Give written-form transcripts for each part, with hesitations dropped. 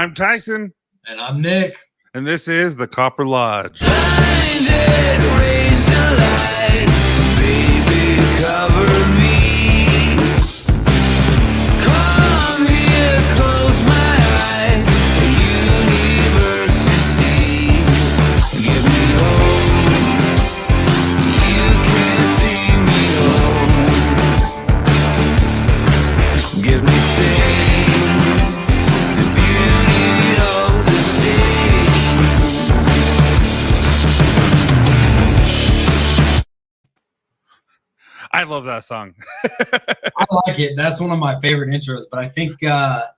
I'm Tyson. And I'm Nick. And this is the Copper Lodge. Cover me. Come here, close my eyes. The universe to see. Give me hope. You can see me home. Give me sing. The beauty of the stage. I love that song. I like it. That's one of my favorite intros. But I think that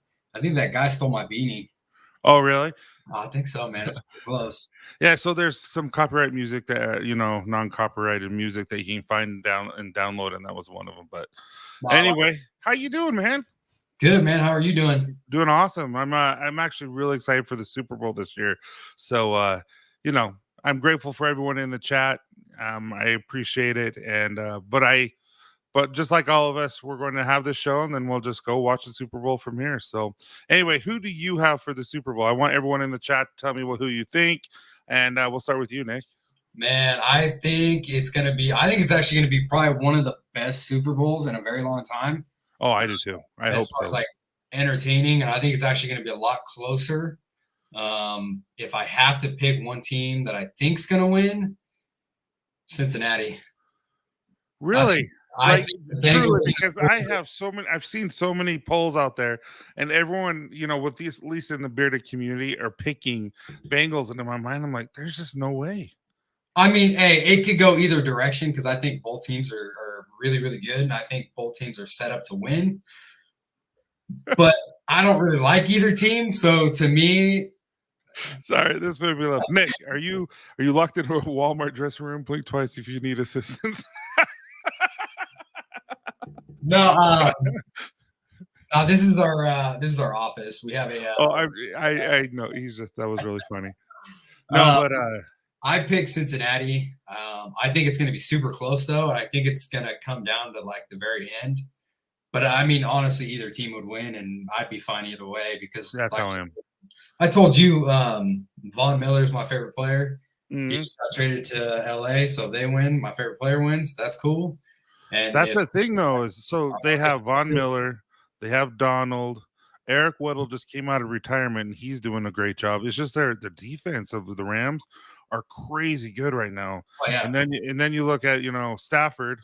guy stole my beanie. Oh, really? Oh, I think so, man. It's pretty close. Yeah, so there's some copyright music that, non-copyrighted music that you can find and download, and that was one of them. But anyway, how you doing, man? Good, man. How are you doing? Doing awesome. I'm actually really excited for the Super Bowl this year. So I'm grateful for everyone in the chat. I appreciate it, and but just like all of us, we're going to have this show, and then we'll just go watch the Super Bowl from here. So anyway, who do you have for the Super Bowl? I want everyone in the chat to tell me who you think, and we'll start with you, Nick. Man, I think it's actually going to be probably one of the best Super Bowls in a very long time. Oh, I do too. I hope so. As like entertaining, and I think it's actually going to be a lot closer. If I have to pick one team that I think's going to win, Cincinnati. Really? Truly, because I've seen so many polls out there, and everyone, with these, at least in the bearded community, are picking Bengals, and in my mind, I'm like, there's just no way. I mean, hey, it could go either direction because I think both teams are really, really good, and I think both teams are set up to win. But I don't really like either team, so to me, sorry, this made me laugh. Nick, are you locked into a Walmart dressing room? Blink twice if you need assistance. No, this is our office. We have a. I know. That was really funny. No, but I picked Cincinnati. I think it's going to be super close, though. I think it's going to come down to like the very end. But I mean, honestly, either team would win, and I'd be fine either way because that's how I am. I told you, Von Miller's my favorite player. Mm-hmm. He just got traded to LA, so if they win, my favorite player wins. That's cool. And that's the thing, though, is so they have Von Miller, they have Donald, Eric Weddle just came out of retirement, and he's doing a great job. It's just their defense of the Rams are crazy good right now. Oh, yeah. And then you look at Stafford.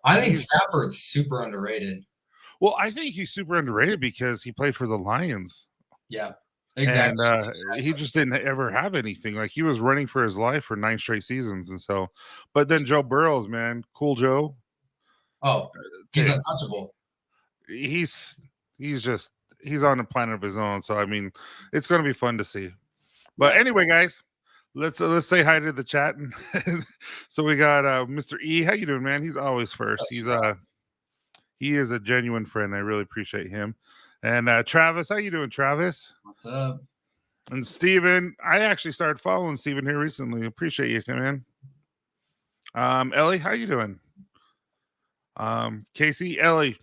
I think Stafford's super underrated. Well, I think he's super underrated because he played for the Lions. Yeah, exactly. And he just didn't ever have anything. Like, he was running for his life for 9 straight seasons, and so. But then Joe Burrows, man, cool Joe. Oh, he's untouchable. He's on a planet of his own. So I mean, it's going to be fun to see. But anyway, guys, let's say hi to the chat. So we got Mr. E. How you doing, man? He's always first. He is a genuine friend. I really appreciate him. And Travis, how you doing, Travis? What's up? And Steven, I actually started following Steven here recently. Appreciate you, man. Ellie, how you doing? Casey, Ellie,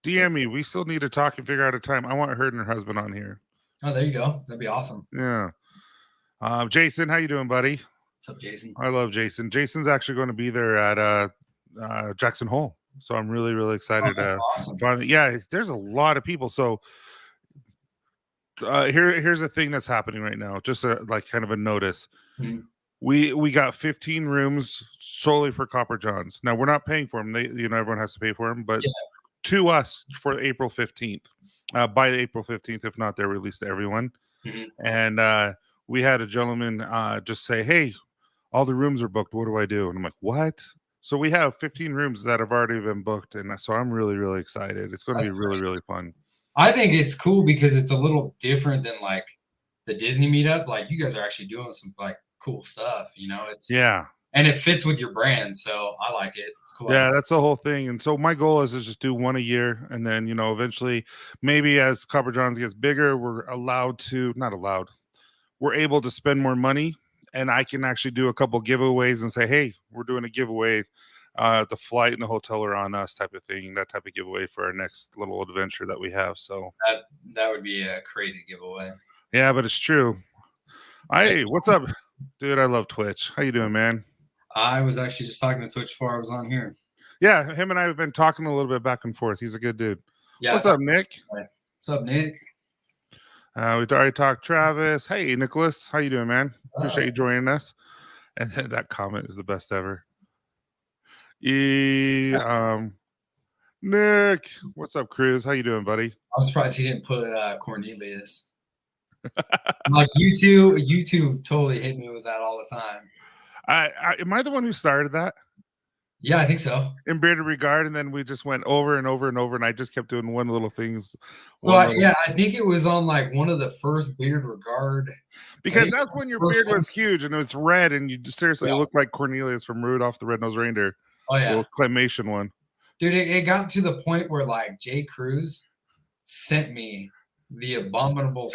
DM me. We still need to talk and figure out a time. I want her and her husband on here. Oh, there you go. That'd be awesome. Yeah. Jason, how you doing, buddy? What's up, Jason? I love Jason. Jason's actually going to be there at Jackson Hole. So I'm really, really excited. That's awesome. Yeah, there's a lot of people. So here's the thing that's happening right now. Just like kind of a notice. Mm-hmm. We got 15 rooms solely for Copper Johns. Now we're not paying for them. Everyone has to pay for them, but to us for April 15th. By April 15th, if not, they're released to everyone. Mm-hmm. And we had a gentleman just say, "Hey, all the rooms are booked. What do I do?" And I'm like, "What?" So we have 15 rooms that have already been booked, and so I'm really, really excited. It's going to be really, really fun. I think it's cool because it's a little different than like the Disney meetup. Like, you guys are actually doing some like cool stuff, It's and it fits with your brand, so I like it. It's cool. Yeah, that's the whole thing. And so my goal is to just do one a year, and then eventually, maybe as Copper Johns gets bigger, we're able to spend more money, and I can actually do a couple giveaways and say, "Hey, we're doing a giveaway. The flight and the hotel are on us," type of thing. That type of giveaway for our next little adventure that we have. So that would be a crazy giveaway. Yeah, but it's true. What's up, dude? I love Twitch. How you doing, man? I was actually just talking to Twitch before I was on here. Yeah, him and I have been talking a little bit back and forth. He's a good dude. Yeah. What's up, Nick? What's up, Nick? We already talked Travis. Hey, Nicholas. How you doing, man? Appreciate you joining us. And then that comment is the best ever. Nick, what's up, Cruz? How you doing, buddy? I'm surprised he didn't put Cornelius. Like you two totally hit me with that all the time. Am I the one who started that? Yeah, I think so. In Bearded Regard, and then we just went over and over and over, and I just kept doing one little things. Well, I think it was on like one of the first Bearded Regard. Because that's when your beard was huge and it was red, and you seriously looked like Cornelius from Rudolph the Red-Nosed Reindeer. Oh yeah, the claymation one. Dude, it got to the point where like Jay Cruz sent me the abominable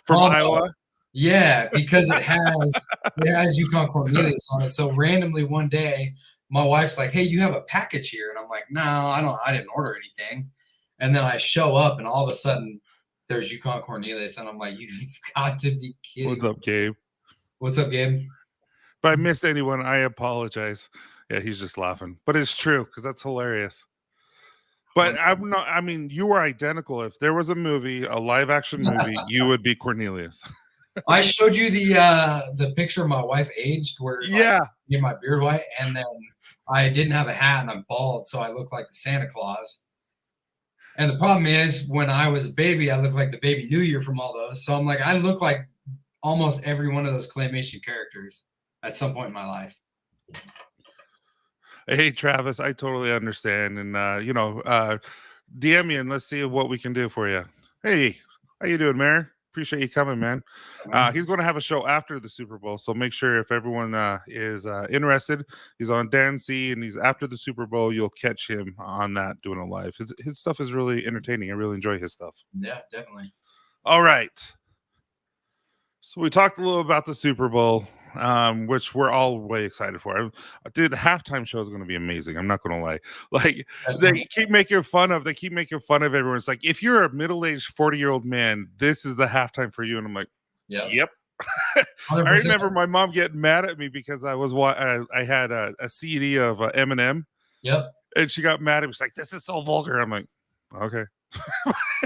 from Iowa. Yeah, because it has Yukon Cornelius on it. So randomly one day, my wife's like, "Hey, you have a package here," and I'm like, "No, I didn't order anything." And then I show up, and all of a sudden, there's Yukon Cornelius, and I'm like, "You've got to be kidding!" What's up, Gabe? What's up, Gabe? If I missed anyone, I apologize. Yeah, he's just laughing, but it's true because that's hilarious. But I'm not. I mean, you were identical. If there was a movie, a live action movie, you would be Cornelius. I showed you the picture of my wife aged where get my beard white, and then I didn't have a hat and I'm bald, so I look like the Santa Claus. And the problem is, when I was a baby, I looked like the Baby New Year from all those. So I'm like, I look like almost every one of those claymation characters at some point in my life. Hey, Travis, I totally understand, and DM me and let's see what we can do for you. Hey, how you doing, Mayor? Appreciate you coming, man. He's going to have a show after the Super Bowl, so make sure if everyone is interested, he's on Dan C, and he's after the Super Bowl. You'll catch him on that doing a live. His stuff is really entertaining. I really enjoy his stuff. Yeah, definitely. All right. So we talked a little about the Super Bowl, which we're all way excited for. Dude, the halftime show is going to be amazing. I'm not going to lie. Like they keep making fun of everyone. It's like, if you're a middle-aged 40-year-old man, this is the halftime for you. And I'm like, yep. I remember my mom getting mad at me because I had a CD of Eminem. Yep. And she got mad at me. She's like, this is so vulgar. I'm like, okay.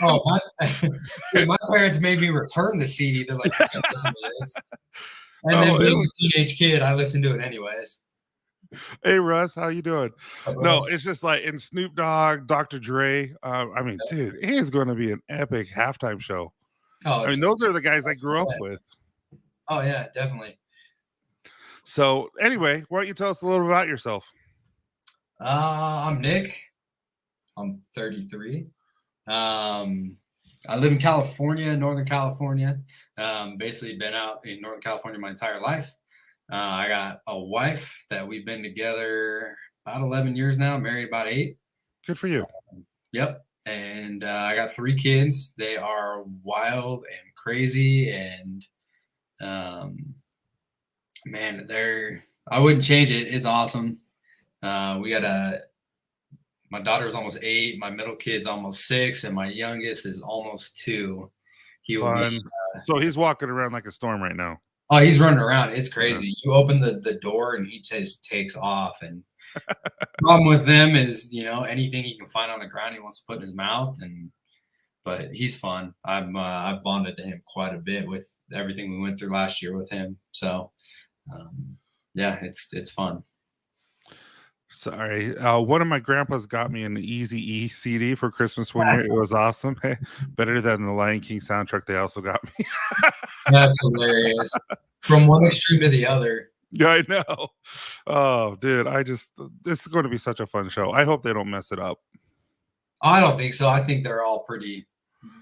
My parents made me return the CD. They're like, "Can't listen to this." And then being a teenage kid, I listened to it anyways. Hey Russ, how you doing? No, it's just like in Snoop Dogg, Dr. Dre. I mean, dude, it is going to be an epic halftime show. I mean, those are the guys I grew up with. Oh yeah, definitely. So anyway, why don't you tell us a little about yourself? I'm Nick. I'm 33. I live in California, Northern California. Basically been out in Northern California my entire life. I got a wife that we've been together about 11 years now, married about 8. Good for you. Yep. And I got 3 kids. They are wild and crazy, and man, I wouldn't change it. It's awesome. We got my daughter's almost 8, my middle kid's almost 6, and my youngest is almost 2. So he's walking around like a storm right now. Oh, he's running around. It's crazy. Yeah. You open the door and he just takes off. And problem with them is, anything he can find on the ground, he wants to put in his mouth. But he's fun. I've bonded to him quite a bit with everything we went through last year with him. So, yeah, it's fun. Sorry. One of my grandpas got me an Eazy-E CD for Christmas one year. It was awesome. Better than the Lion King soundtrack they also got me. That's hilarious. From one extreme to the other. Yeah, I know. Oh, dude, this is going to be such a fun show. I hope they don't mess it up. I don't think so. I think they're all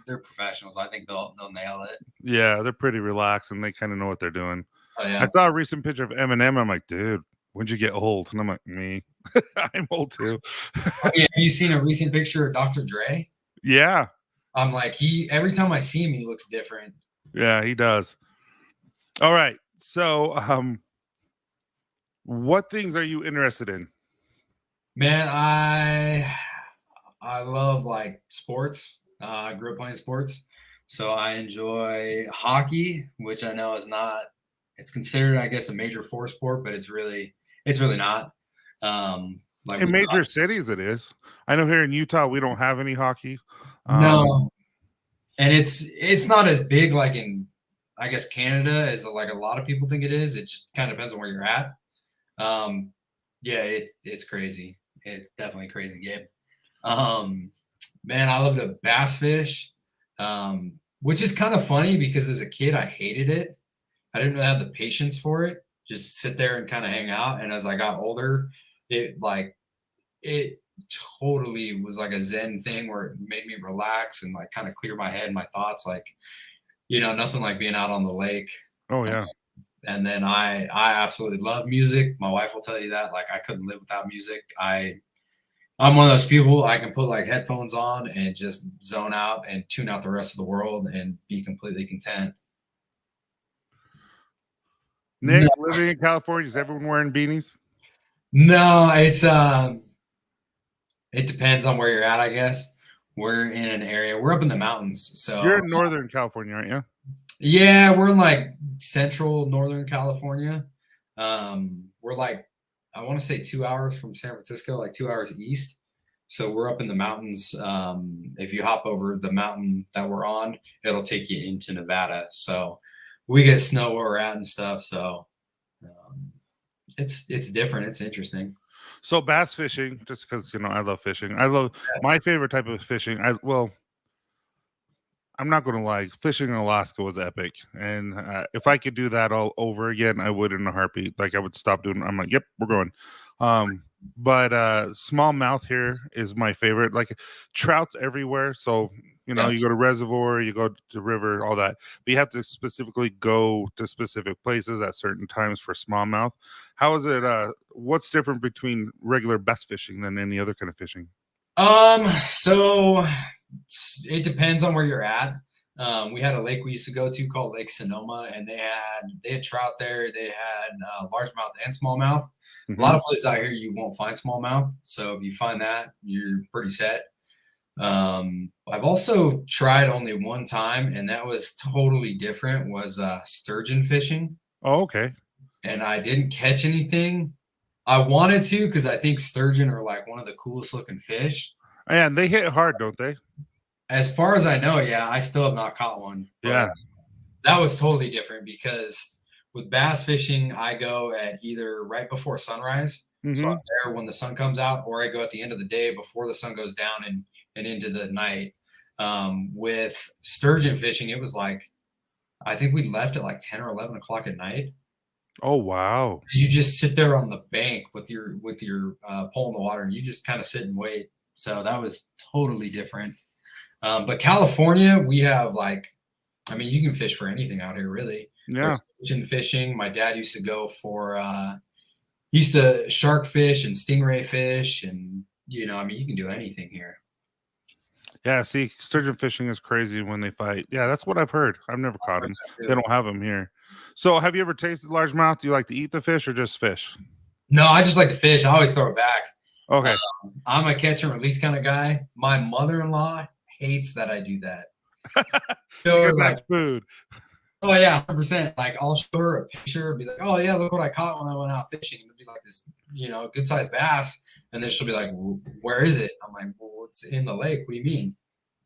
they're professionals. I think they'll nail it. Yeah, they're pretty relaxed and they kind of know what they're doing. Oh, yeah. I saw a recent picture of Eminem. I'm like, dude, when'd you get old? And I'm like, me. I'm old too. Have you seen a recent picture of Dr. Dre? Yeah. I'm like, every time I see him, he looks different. Yeah, he does. All right. So, what things are you interested in? Man, I love like sports. I grew up playing sports. So I enjoy hockey, which I know is not. It's considered, I guess, a major force sport, but it's really not. Like In we major cities, it is. I know here in Utah we don't have any hockey. no, and it's not as big like in, I guess, Canada as like a lot of people think it is. It just kind of depends on where you're at. Yeah, it's crazy. It's definitely a crazy game. Man, I love to bass fish, which is kind of funny because as a kid I hated it. I didn't really have the patience for it. Just sit there and kind of hang out. And as I got older, it totally was like a Zen thing where it made me relax and like kind of clear my head and my thoughts. Like, nothing like being out on the lake. Oh yeah. And then I absolutely love music. My wife will tell you that. Like I couldn't live without music. I'm one of those people, I can put like headphones on and just zone out and tune out the rest of the world and be completely content. Nick, living in California, is everyone wearing beanies? No, it depends on where you're at, I guess. We're in an area, we're up in the mountains. So You're in Northern California, aren't you? yeah, we're in like central Northern California. We're like, I want to say 2 hours from San Francisco, like 2 hours east. So we're up in the mountains. If you hop over the mountain that we're on, it'll take you into Nevada. So we get snow where we're at and stuff. So it's different. It's interesting. So bass fishing, just because I love fishing. I love my favorite type of fishing. I'm not going to lie, fishing in Alaska was epic. And if I could do that all over again, I would in a heartbeat. Like I would stop doing. I'm like, yep, we're going. But smallmouth here is my favorite. Like trout's everywhere. So, you go to reservoir, you go to river, all that. But you have to specifically go to specific places at certain times for smallmouth. How is it? What's different between regular bass fishing than any other kind of fishing? So it depends on where you're at. We had a lake we used to go to called Lake Sonoma, and they had trout there. They had largemouth and smallmouth. Mm-hmm. A lot of places out here you won't find smallmouth, so if you find that, you're pretty set. I've also tried only one time, and that was totally different. Was sturgeon fishing. Oh, okay. And I didn't catch anything. I wanted to because I think sturgeon are like one of the coolest looking fish. And they hit hard, don't they? As far as I know, yeah, I still have not caught one. Yeah. That was totally different because with bass fishing, I go at either right before sunrise. Mm-hmm. So I'm there when the sun comes out, or I go at the end of the day before the sun goes down and into the night. With sturgeon fishing, it was like, I think we left at like 10 or 11 o'clock at night. Oh, wow. You just sit there on the bank with your pole in the water, and you just kind of sit and wait. So that was totally different. But California, we have you can fish for anything out here, really. Yeah. Ocean fishing. My dad used to go for, he used to shark fish and stingray fish. And, you can do anything here. Yeah. See, sturgeon fishing is crazy when they fight. Yeah. That's what I've heard. I've never caught them. They don't have them here. So have you ever tasted largemouth? Do you like to eat the fish or just fish? No, I just like to fish. I always throw it back. Okay. I'm a catch and release kind of guy. My mother-in-law hates that I do that. So that's food. Oh yeah, 100%. Like I'll show her a picture, be like, "Oh yeah, look what I caught when I went out fishing." It'll be like this, good sized bass, and then she'll be like, "Where is it?" I'm like, "Well, it's in the lake. What do you mean?"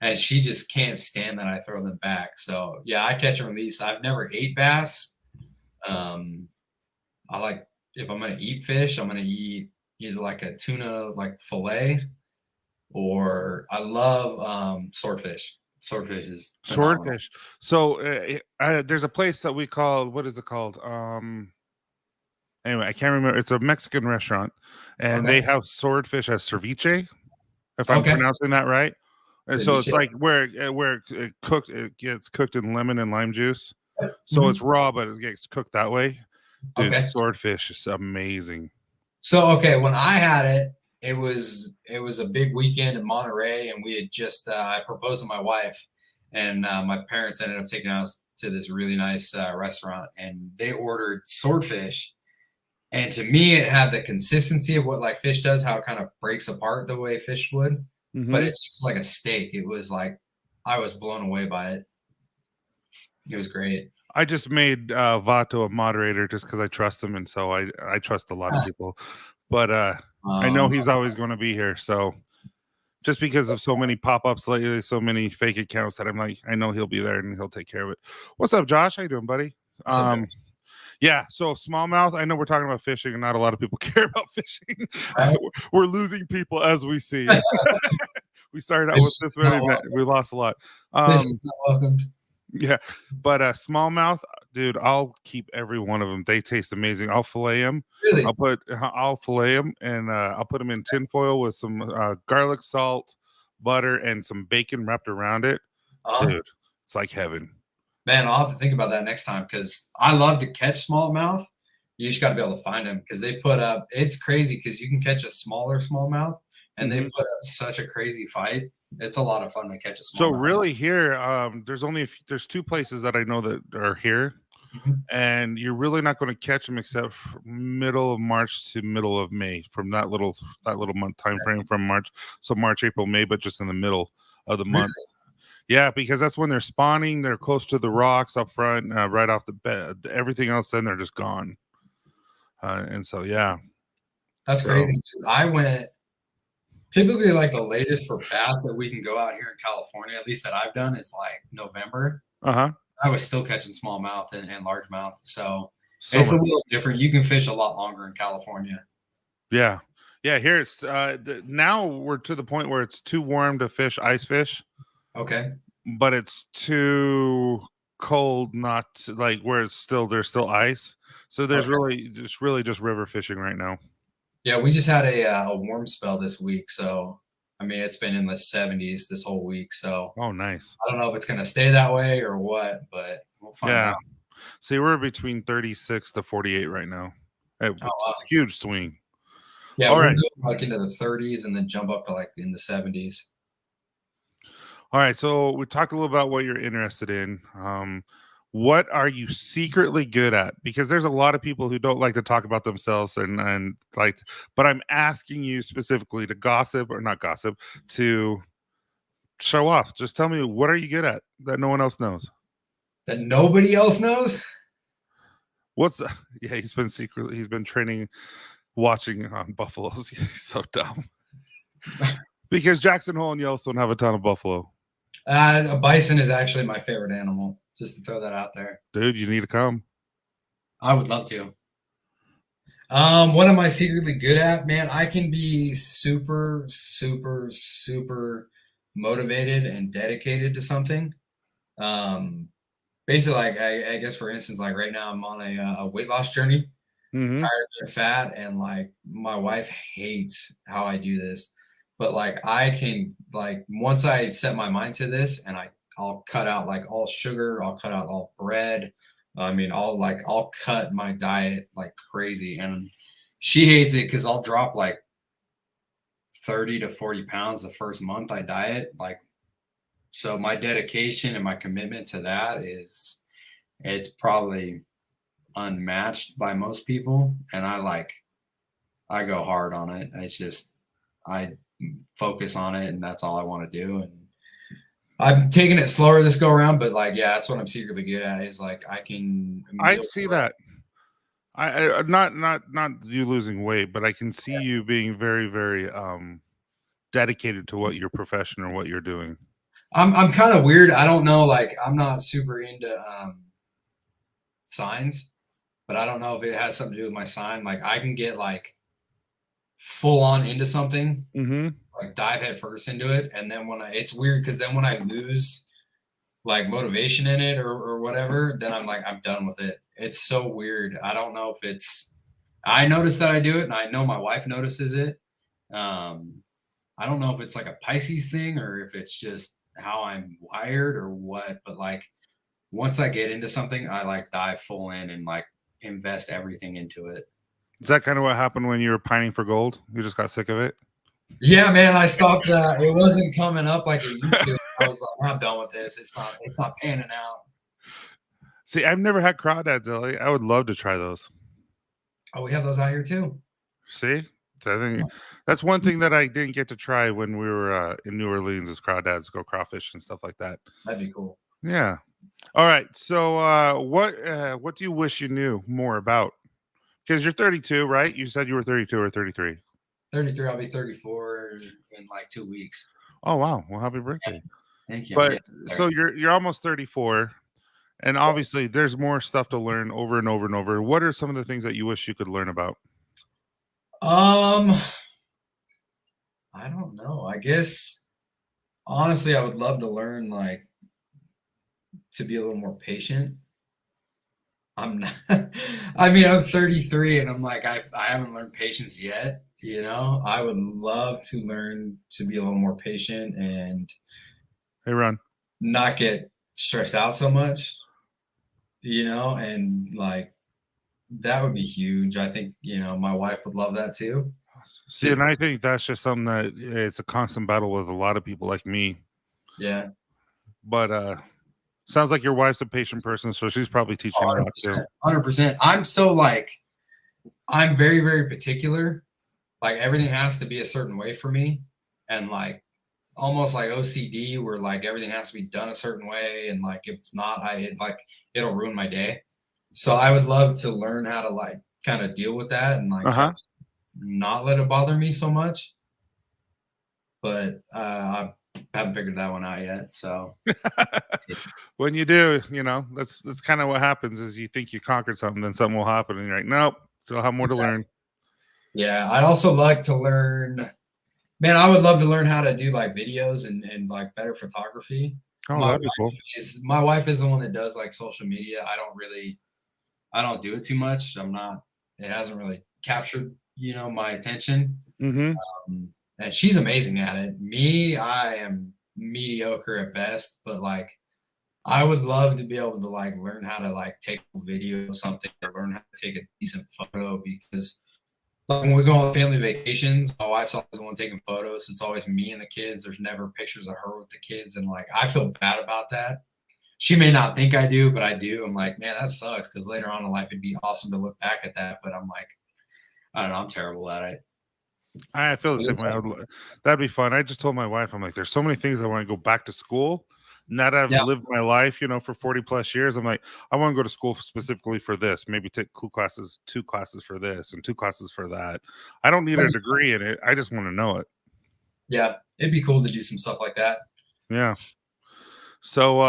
And she just can't stand that I throw them back. So yeah, I catch and release. I've never ate bass. I like, if I'm gonna eat fish, I'm gonna eat either like a tuna like fillet, or I love swordfish. Swordfish is phenomenal. Swordfish. So there's a place that we call, what is it called? Anyway, I can't remember. It's a Mexican restaurant, and they have swordfish as ceviche, if I'm pronouncing that right. And so it's like where it gets cooked in lemon and lime juice. So it's raw, but it gets cooked that way. Dude, swordfish is amazing. So when I had it, it was a big weekend in Monterey, and we had just I proposed to my wife, and my parents ended up taking us to this really nice restaurant, and they ordered swordfish. And to me, it had the consistency of what like fish does, how it kind of breaks apart the way fish would. But it's just like a steak. It was like, I was blown away by it. He was great. I just made Vato a moderator just because I trust him, and so I trust a lot of people. But I know he's always going to be here. So just because of so many pop-ups lately, so many fake accounts that I'm like, I know he'll be there and he'll take care of it. What's up, Josh? How you doing, buddy? What's up, man? Yeah, so smallmouth. I know we're talking about fishing, and not a lot of people care about fishing. Right. We're losing people as we see. We started out with this Fishing's not many, welcome. we lost a lot. Fishing's not welcomed. Yeah, but smallmouth, dude, I'll keep every one of them. They taste amazing. I'll fillet them. Really? I'll fillet them, and I'll put them in tin foil with some garlic, salt, butter, and some bacon wrapped around it. Dude, it's like heaven. Man, I'll have to think about that next time because I love to catch smallmouth. You just got to be able to find them because they put up. It's crazy because you can catch a smaller smallmouth, and they put up such a crazy fight. It's a lot of fun to catch a smallmouth. So really, here, there's two places that I know that are here, and you're really not going to catch them except middle of March to middle of May, from that little month time frame from March. So March, April, May, but just in the middle of the month. Yeah, because that's when they're spawning. They're close to the rocks up front, right off the bed. Everything else, then they're just gone. And so, yeah. That's crazy. I went typically like the latest for bass that we can go out here in California, at least that I've done, is like November. I was still catching smallmouth and largemouth. So it's a little different. You can fish a lot longer in California. Yeah. Yeah. Here it's now we're to the point where it's too warm to fish ice fish. Okay. But it's too cold not to, like where there's still ice. So there's really just river fishing right now. Yeah, we just had a warm spell this week, so I mean it's been in the 70s this whole week. So nice. I don't know if it's gonna stay that way or what, but we'll find out. See, we're between 36 to 48 right now. It's a huge swing. Yeah, we'll go like into the 30s and then jump up to like in the 70s. All right, so we talked a little about what you're interested in. What are you secretly good at? Because there's a lot of people who don't like to talk about themselves and like, but I'm asking you specifically to gossip or not gossip, to show off. Just tell me, what are you good at that no one else knows? That nobody else knows? He's been training, watching on buffaloes. He's so dumb. Because Jackson Hole and Yellowstone have a ton of buffalo. A bison is actually my favorite animal, just to throw that out there. Dude, you need to come. I would love to. What am I secretly good at? Man, I can be super, super, super motivated and dedicated to something. Basically, like I guess for instance, like right now I'm on a weight loss journey. Tired of being fat, and like my wife hates how I do this. But like I can, like once I set my mind to this, and I'll cut out like all sugar, I'll cut out all bread. I mean, I'll cut my diet like crazy, and she hates it because I'll drop like 30 to 40 pounds the first month I diet. Like, so my dedication and my commitment to that it's probably unmatched by most people, and I go hard on it. It's just I focus on it, and that's all I want to do. And I'm taking it slower this go around, but like, yeah, that's what I'm secretly good at, is like I see that. I not you losing weight, but I can see you being very, very dedicated to what your profession or what you're doing. I'm kind of weird. I don't know, like I'm not super into signs, but I don't know if it has something to do with my sign. Like I can get like full on into something, like dive head first into it, and then it's weird because then when I lose like motivation in it or whatever, then I'm like I'm done with it. It's so weird. I don't know if I notice that I do it, and I know my wife notices it. I don't know if it's like a Pisces thing or if it's just how I'm wired or what, but like once I get into something, I like dive full in and like invest everything into it. Is that kind of what happened when you were pining for gold? You just got sick of it? Yeah, man, I stopped. It wasn't coming up like it used to. I was like, I'm done with this. It's not panning out. See, I've never had crawdads, Ellie. I would love to try those. Oh, we have those out here too. See, I think that's one thing that I didn't get to try when we were in New Orleans is crawdads, go crawfish and stuff like that. That'd be cool. Yeah, All right. So what do you wish you knew more about? Because you're 32, right? You said you were 32 or 33. 33. I'll be 34 in like 2 weeks. Oh wow. Well, happy birthday. Thank you. I'm But getting so there. you're almost 34, and obviously there's more stuff to learn over and over and over. What are some of the things that you wish you could learn about? I don't know. I guess honestly, I would love to learn like to be a little more patient. I'm not. I mean, I'm 33, and I'm like, I haven't learned patience yet. You know, I would love to learn to be a little more patient and Hey, Ron. not get stressed out so much. You know, and like that would be huge. I think my wife would love that too. See, Just and I think that's just something that it's a constant battle with a lot of people like me. yeah, But sounds like your wife's a patient person, so she's probably teaching you a lot too. 100%. I'm so like I'm very very particular. Like everything has to be a certain way for me, and like almost like OCD, where like everything has to be done a certain way, and like if it's not, it'll ruin my day. So I would love to learn how to like kind of deal with that and like try Uh-huh. to not let it bother me so much. But I haven't figured that one out yet. So When you do, that's kind of what happens is you think you conquered something, then something will happen, and you're like, nope, still have more to learn. yeah, I'd also like to learn. Man, I would love to learn how to do like videos and like better photography. Oh, that'd be cool. My wife is the one that does like social media. I don't do it too much. It hasn't really captured, my attention. Mm-hmm. And she's amazing at it. Me, I am mediocre at best, but like I would love to be able to like learn how to like take a video of something or learn how to take a decent photo because like when we go on family vacations, my wife's always the one taking photos. It's always me and the kids. There's never pictures of her with the kids. And like I feel bad about that. She may not think I do, but I do. I'm like, man, that sucks because later on in life it'd be awesome to look back at that. But I'm like, I don't know, I'm terrible at it. I feel the same way. That'd be fun. I just told my wife, I'm like, there's so many things I want to go back to school. Now that I've Yeah. lived my life, for 40 plus years, I'm like, I want to go to school specifically for this. Maybe take two classes for this and two classes for that. I don't need a degree in it. I just want to know it. Yeah, it'd be cool to do some stuff like that. Yeah. So,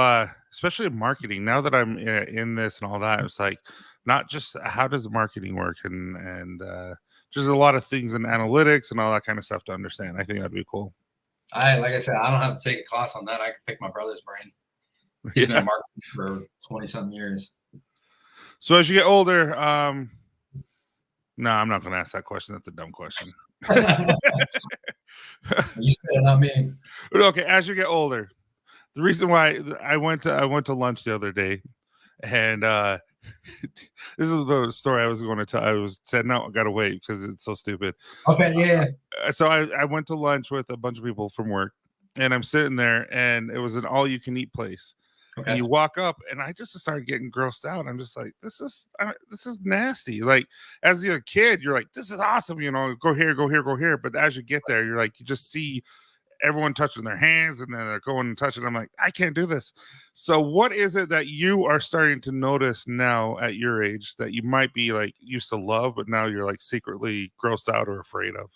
especially in marketing, now that I'm in this and all that, it's like not just how does marketing work and just a lot of things in analytics and all that kind of stuff to understand. I think that'd be cool. Like I said, I don't have to take a class on that. I can pick my brother's brain. He's been marketing for 20-something years. So as you get older, no, I'm not going to ask that question. That's a dumb question. You said it, not me. Okay, as you get older, the reason why I went to lunch the other day, and this is the story I was going to tell. I said no, I gotta wait because it's so stupid. Okay, yeah. So I went to lunch with a bunch of people from work, and I'm sitting there, and it was an all-you-can-eat place. Okay. And you walk up, and I just started getting grossed out. I'm just like, this is nasty. Like as a kid, you're like, this is awesome, go here, go here, go here. But as you get there, you're like, you just see everyone touching their hands, and then they're going and touching. I'm like, I can't do this. So what is it that you are starting to notice now at your age that you might be like used to love, but now you're like secretly grossed out or afraid of?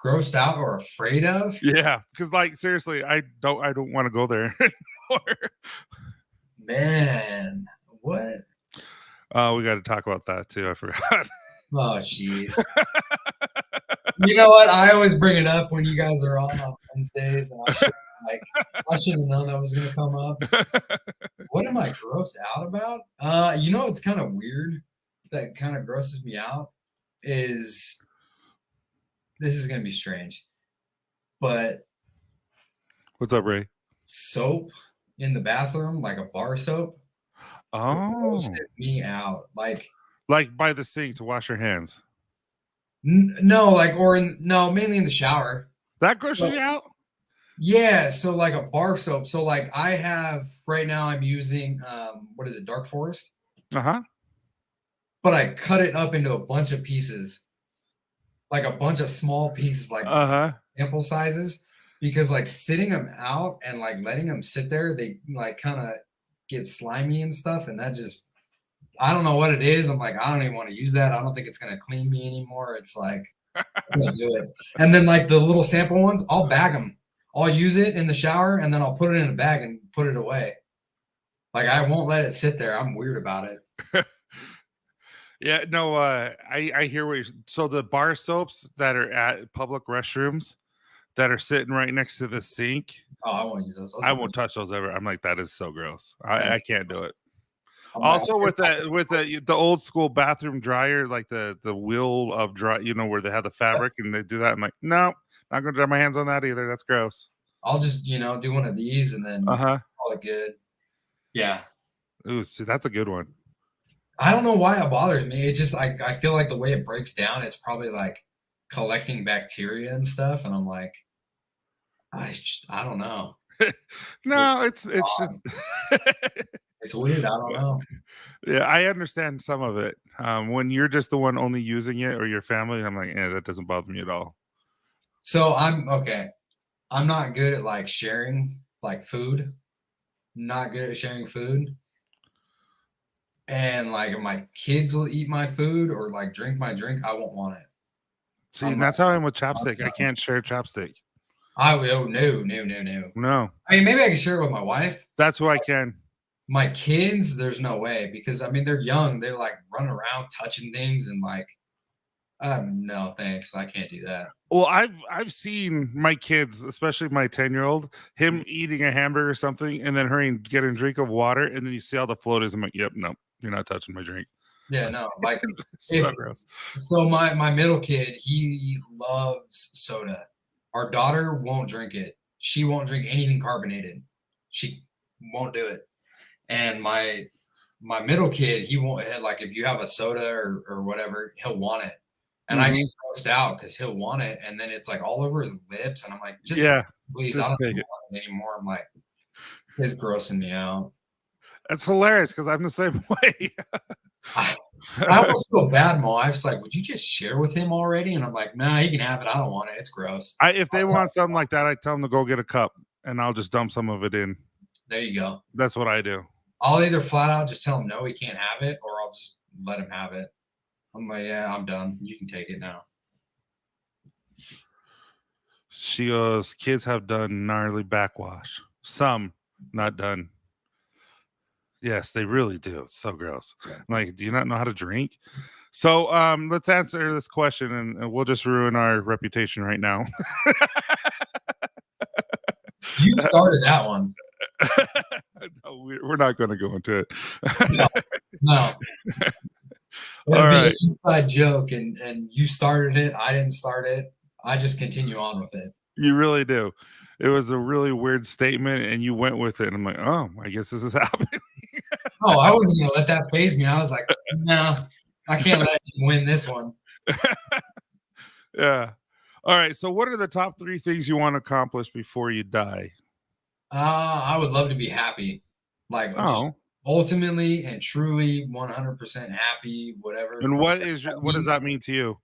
Grossed out or afraid of? Yeah, because like seriously, I don't want to go there anymore. Man, what? We got to talk about that too. I forgot. Oh, jeez. You know what? I always bring it up when you guys are on Wednesdays, and I should have known that was going to come up. What am I grossed out about? It's kind of weird. That kind of grosses me out. This is going to be strange, but What's up, Ray? soap in the bathroom, like a bar soap. Oh, me out. Like by the sink to wash your hands. No, mainly in the shower. That grosses you out? Yeah, so like a bar soap. So like I have right now I'm using what is it, Dark Forest? Uh-huh. But I cut it up into a bunch of pieces. Like a bunch of small pieces, like sample sizes. Because like sitting them out and like letting them sit there, they like kind of get slimy and stuff, and that just I don't know what it is. I'm like, I don't even want to use that. I don't think it's gonna clean me anymore. It's like I can't do it. And then like the little sample ones, I'll bag them. I'll use it in the shower and then I'll put it in a bag and put it away. Like I won't let it sit there. I'm weird about it. Yeah, no, I hear what you're so the bar soaps that are at public restrooms that are sitting right next to the sink, Oh, I won't use those. I won't touch those ever. I'm like, that is so gross. I can't do it. I'm like, Also with the old school bathroom dryer, like the wheel of dry, where they have the fabric and they do that. I'm like, no, not gonna dry my hands on that either. That's gross. I'll just, do one of these and then Uh-huh. call it good. Yeah. Ooh, see, that's a good one. I don't know why it bothers me. It just I feel like the way it breaks down, it's probably like collecting bacteria and stuff. And I'm like, I don't know. No, it's just It's weird. I don't know. yeah, I understand some of it. When you're just the one only using it or your family, I'm like, yeah, that doesn't bother me at all. So I'm okay. I'm not good at like sharing like food. Not good at sharing food. And like if my kids will eat my food or like drink my drink, I won't want it. See, I'm and that's how I am with chapstick. I can't share chapstick. No. No, I mean, maybe I can share it with my wife. that's who I can. My kids, there's no way because I mean they're young. They're like running around touching things and like, no thanks, I can't do that. Well, I've seen my kids, especially my 10-year-old, him eating a hamburger or something, and then her getting a drink of water, and then you see all the float is. I'm like, yep, no, you're not touching my drink. Yeah, no, like So gross. so my middle kid, he loves soda. Our daughter won't drink it. She won't drink anything carbonated. She won't do it. And my middle kid, he won't like if you have a soda or whatever, he'll want it. And I get grossed out because he'll want it, and then it's like all over his lips, and I'm like, just please, just I don't take want it anymore. I'm like, it's grossing me out. That's hilarious because I'm the same way. I almost feel bad. My wife's like, would you just share with him already? And I'm like, nah, he can have it. I don't want it. It's gross. If they want something like that, I tell them to go get a cup, and I'll just dump some of it in. There you go. That's what I do. I'll either flat out just tell him no, he can't have it, or I'll just let him have it. I'm like, yeah, I'm done. You can take it now. She goes, kids have done gnarly backwash. Some not done. Yes, they really do. It's so gross. I'm like, do you not know how to drink? So let's answer this question and we'll just ruin our reputation right now. You started that one. No, we're not going to go into it. No. All It'll be right. an inside joke, and you started it. I didn't start it. I just continue on with it. You really do. It was a really weird statement, and you went with it. And I'm like, oh, I guess this is happening. Oh, I wasn't gonna let that phase me. I was like, no, I can't let you win this one. Yeah. All right. So, what are the top 3 things you want to accomplish before you die? I would love to be happy, like just ultimately and truly 100% happy. Whatever. And what does that mean to you?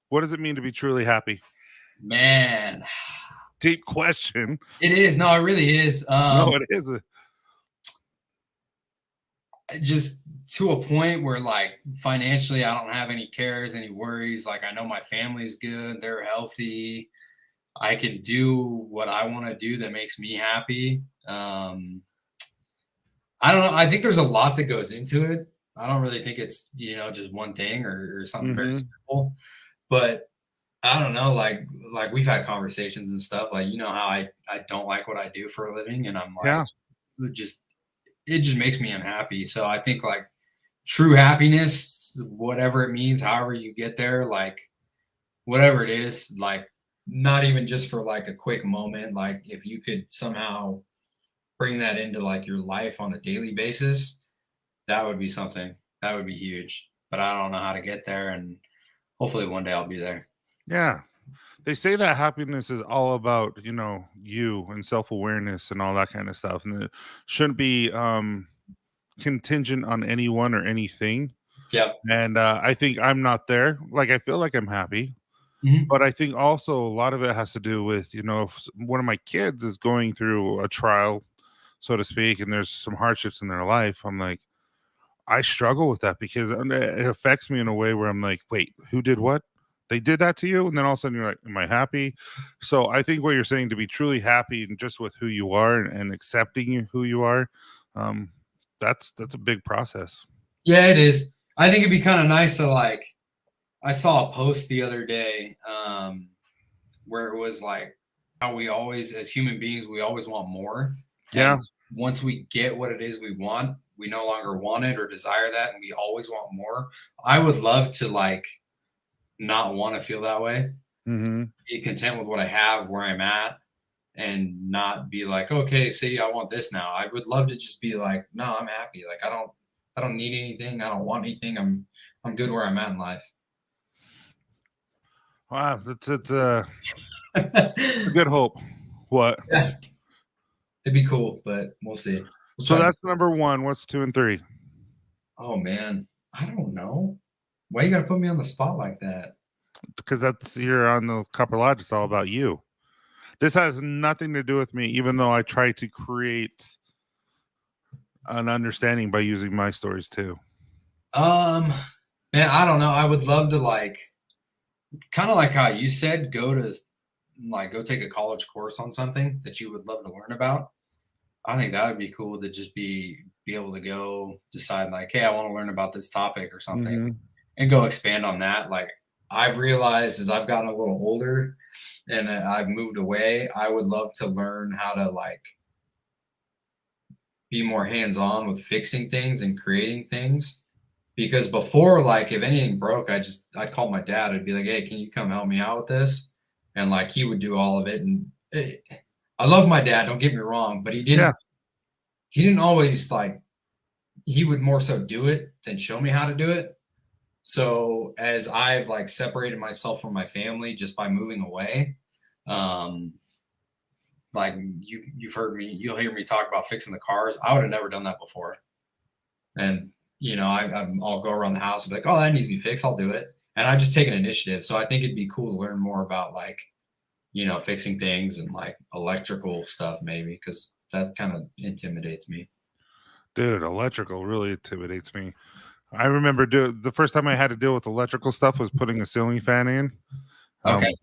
What does it mean to be truly happy? Man, Deep question. it is. No, it really is. No, it is. Just to a point where like financially I don't have any cares, any worries. Like I know my family's good, they're healthy. I can do what I want to do that makes me happy. I don't know. I think there's a lot that goes into it. I don't really think it's, just one thing or something very simple, but I don't know. Like we've had conversations and stuff like, how I don't like what I do for a living. And I'm like, it just makes me unhappy. So I think like true happiness, whatever it means, however you get there, like whatever it is, like not even just for like a quick moment. Like if you could somehow bring that into like your life on a daily basis, that would be something that would be huge, but I don't know how to get there. And hopefully one day I'll be there. Yeah. They say that happiness is all about, you and self-awareness and all that kind of stuff. And it shouldn't be contingent on anyone or anything. Yeah. And I think I'm not there. Like, I feel like I'm happy. But I think also a lot of it has to do with, if one of my kids is going through a trial, so to speak, and there's some hardships in their life, I'm like, I struggle with that because it affects me in a way where I'm like, wait, who did what? They did that to you, and then all of a sudden you're like, am I happy? So I think what you're saying, to be truly happy and just with who you are and accepting who you are, um, that's a big process. Yeah, it is. I think it'd be kind of nice to like. I saw a post the other day where it was like how we always, as human beings, we always want more. Yeah. And once we get what it is we want, we no longer want it or desire that, and we always want more. I would love to like not want to feel that way. Mm-hmm. Be content with what I have, where I'm at, and not be like, okay, see, I want this now. I would love to just be like, no, I'm happy. Like I don't need anything. I don't want anything. I'm good where I'm at in life. Wow, it's a good hope. What? Yeah, it'd be cool, but we'll see. So that's number one. What's 2 and 3? Oh man, I don't know. Why you gotta put me on the spot like that? Because you're on the Copper Lodge. It's all about you. This has nothing to do with me, even though I try to create an understanding by using my stories too. Man, I don't know. I would love to like, kind of like how you said, go take a college course on something that you would love to learn about. I think that would be cool to just be able to go decide like, hey, I want to learn about this topic or something, and go expand on that. Like I've realized as I've gotten a little older and I've moved away, I would love to learn how to like be more hands-on with fixing things and creating things. Because before, like if anything broke, I'd call my dad. I'd be like, hey, can you come help me out with this? And like he would do all of it. And I love my dad, don't get me wrong, but he didn't always like, he would more so do it than show me how to do it. So as I've like separated myself from my family just by moving away, like you'll hear me talk about fixing the cars. I would have never done that before. And you know, I'll go around the house and be like, oh, that needs to be fixed. I'll do it. And I just take an initiative. So I think it'd be cool to learn more about like, you know, fixing things and like electrical stuff maybe, because that kind of intimidates me. Dude, electrical really intimidates me. I remember the first time I had to deal with electrical stuff was putting a ceiling fan in. Okay.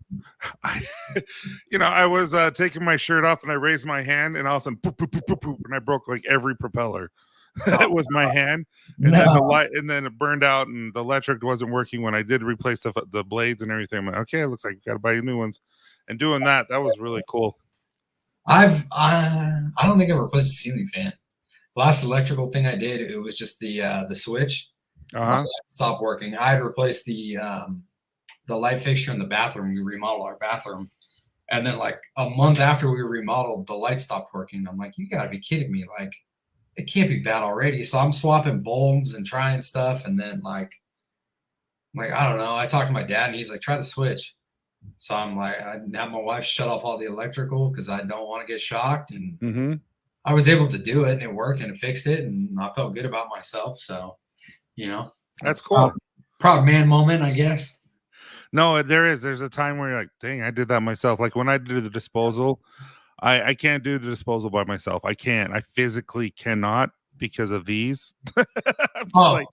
I was taking my shirt off and I raised my hand and all of a sudden poop, poop, poop, poop, poop, and I broke like every propeller. That was my hand, and then the light, and then it burned out, and the electric wasn't working when I did replace the blades and everything. I'm like, okay, it looks like you got to buy new ones. And doing that was really cool. I don't think I've replaced a ceiling fan. Last electrical thing I did, it was just the switch. Stopped working. I had replaced the light fixture in the bathroom. We remodeled our bathroom, and then like a month after we remodeled, the light stopped working. I'm like, you gotta be kidding me! Like, it can't be bad already. So I'm swapping bulbs and trying stuff, and then like I don't know. I talked to my dad, and he's like, try the switch. So I'm like, I have my wife shut off all the electrical because I don't want to get shocked, and I was able to do it, and it worked, and it fixed it, and I felt good about myself. So, you know, that's cool. Proud man moment, I guess. No, there's a time where you're like, dang, I did that myself. Like when I did the disposal, I can't do the disposal by myself. I can't. I physically cannot because of these.